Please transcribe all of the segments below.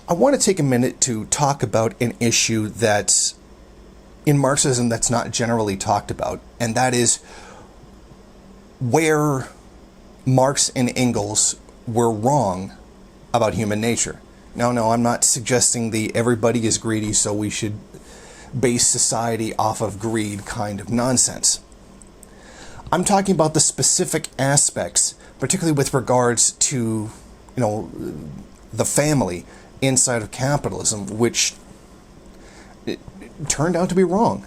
I want to take a minute to talk about an issue that's in Marxism that's not generally talked about, and that is where Marx and Engels were wrong about human nature. No, I'm not suggesting the everybody is greedy, so we should base society off of greed kind of nonsense. I'm talking about the specific aspects, particularly with regards to, the family inside of capitalism, which it turned out to be wrong.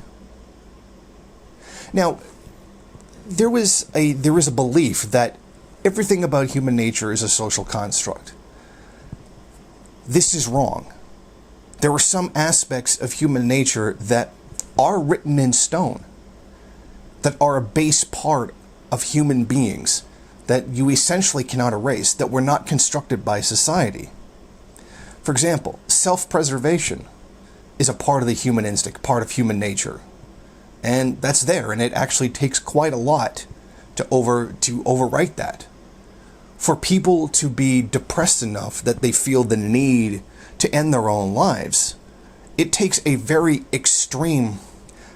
Now, there is a belief that everything about human nature is a social construct. This is wrong. There are some aspects of human nature that are written in stone, that are a base part of human beings, that you essentially cannot erase, that were not constructed by society. For example, self-preservation is a part of the human instinct, part of human nature. And that's there, and it actually takes quite a lot to overwrite that. For people to be depressed enough that they feel the need to end their own lives, it takes a very extreme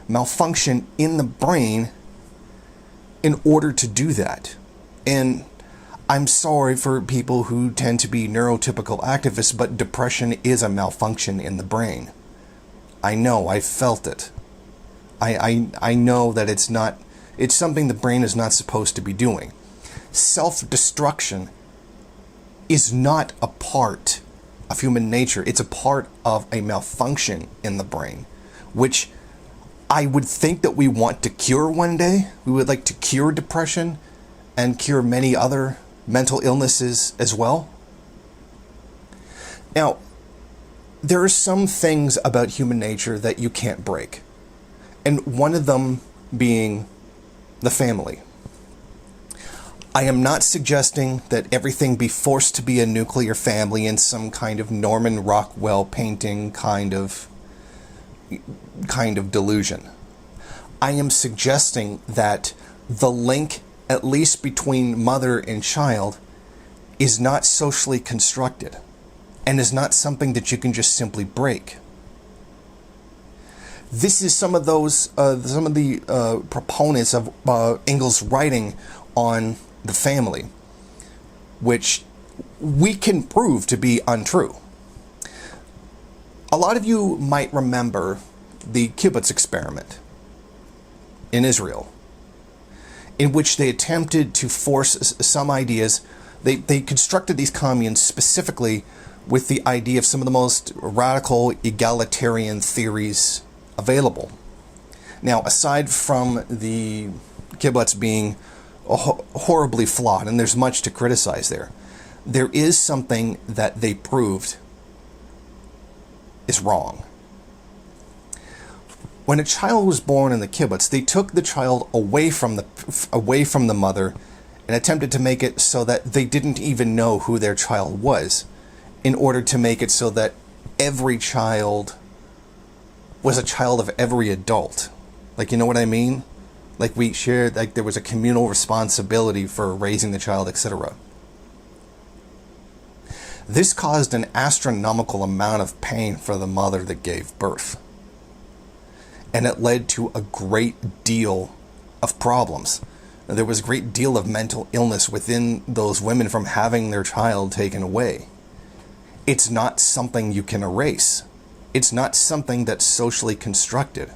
malfunction in the brain in order to do that. And I'm sorry for people who tend to be neurotypical activists, but depression is a malfunction in the brain. I know, I felt it. I know that it's something the brain is not supposed to be doing. Self-destruction is not a part of human nature. It's a part of a malfunction in the brain, which I would think that we want to cure one day. We would like to cure depression and cure many other mental illnesses as well. Now, there are some things about human nature that you can't break. And one of them being the family. I am not suggesting that everything be forced to be a nuclear family in some kind of Norman Rockwell painting kind of delusion. I am suggesting that the link, at least between mother and child, is not socially constructed and is not something that you can just simply break. This is some of the proponents of Engels' writing on the family, which we can prove to be untrue. A lot of you might remember the kibbutz experiment in Israel, in which they attempted to force some ideas. They constructed these communes specifically with the idea of some of the most radical egalitarian theories available. Now, aside from the kibbutz being horribly flawed, and there's much to criticize there is something that they proved is wrong. When a child was born in the kibbutz, they took the child away from the mother and attempted to make it so that they didn't even know who their child was, in order to make it so that every child was a child of every adult. Like, you know what I mean? Like, we shared, like, there was a communal responsibility for raising the child, etc. This caused an astronomical amount of pain for the mother that gave birth. And it led to a great deal of problems. There was a great deal of mental illness within those women from having their child taken away. It's not something you can erase. It's not something that's socially constructed.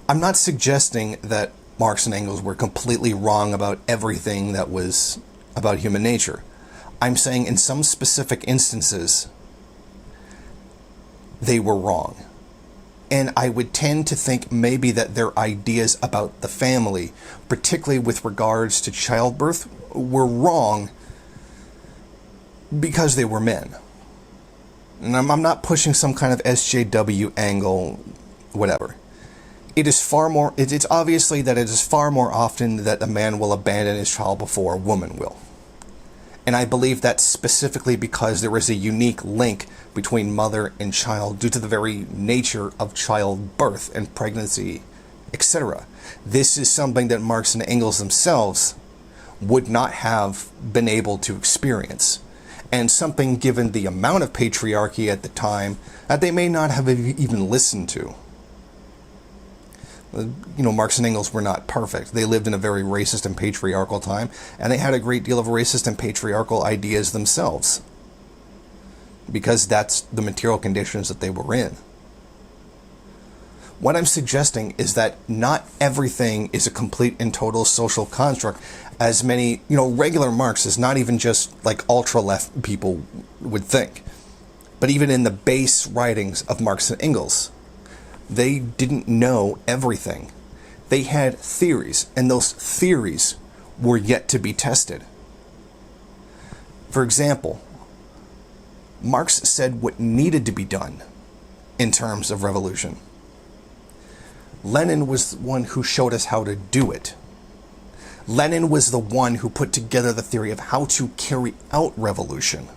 I'm not suggesting that Marx and Engels were completely wrong about everything that was about human nature. I'm saying in some specific instances, they were wrong. And I would tend to think maybe that their ideas about the family, particularly with regards to childbirth, were wrong because they were men. And I'm not pushing some kind of SJW angle, whatever. It's obviously that it is far more often that a man will abandon his child before a woman will. And I believe that's specifically because there is a unique link between mother and child due to the very nature of childbirth and pregnancy, etc. This is something that Marx and Engels themselves would not have been able to experience. and something given the amount of patriarchy at the time that they may not have even listened to. Marx and Engels were not perfect. They lived in a very racist and patriarchal time, and they had a great deal of racist and patriarchal ideas themselves, because that's the material conditions that they were in. What I'm suggesting is that not everything is a complete and total social construct, as many, regular Marxists, not even just like ultra-left people would think, but even in the base writings of Marx and Engels, they didn't know everything. They had theories, and those theories were yet to be tested. For example, Marx said what needed to be done in terms of revolution. Lenin was the one who showed us how to do it. Lenin was the one who put together the theory of how to carry out revolution.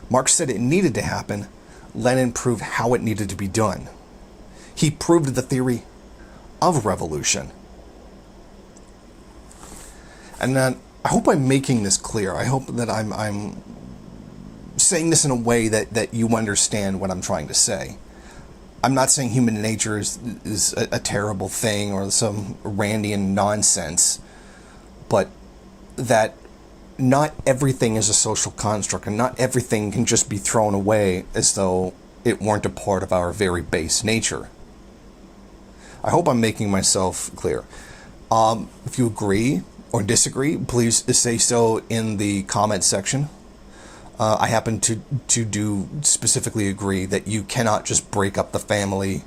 Marx said it needed to happen. Lenin proved how it needed to be done. He proved the theory of revolution. And then I hope I'm making this clear. I hope that I'm saying this in a way that you understand what I'm trying to say. I'm not saying human nature is a terrible thing or some Randian nonsense, but that not everything is a social construct, and not everything can just be thrown away as though it weren't a part of our very base nature. I hope I'm making myself clear. If you agree or disagree, please say so in the comment section. I happen to do specifically agree that you cannot just break up the family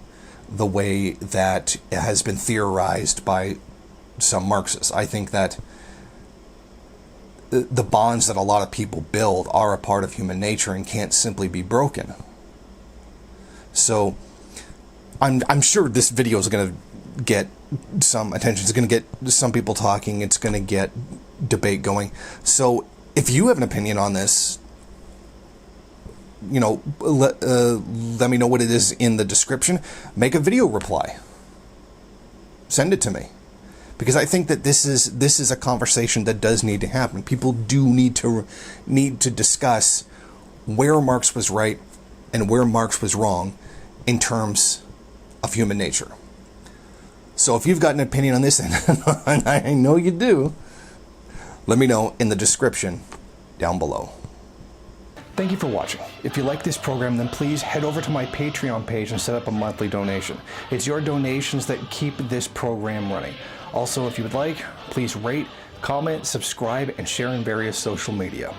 the way that has been theorized by some Marxists. I think that the bonds that a lot of people build are a part of human nature and can't simply be broken. So I'm sure this video is going to get some attention. It's going to get some people talking. It's going to get debate going. So if you have an opinion on this, let me know what it is in the description. Make a video reply. Send it to me, because I think that this is a conversation that does need to happen. People do need to discuss where Marx was right and where Marx was wrong in terms of human nature. So if you've got an opinion on this, and I know you do, let me know in the description down below. Thank you for watching. If you like this program, then please head over to my Patreon page and set up a monthly donation. It's your donations that keep this program running. Also, if you would like, please rate, comment, subscribe, and share in various social media.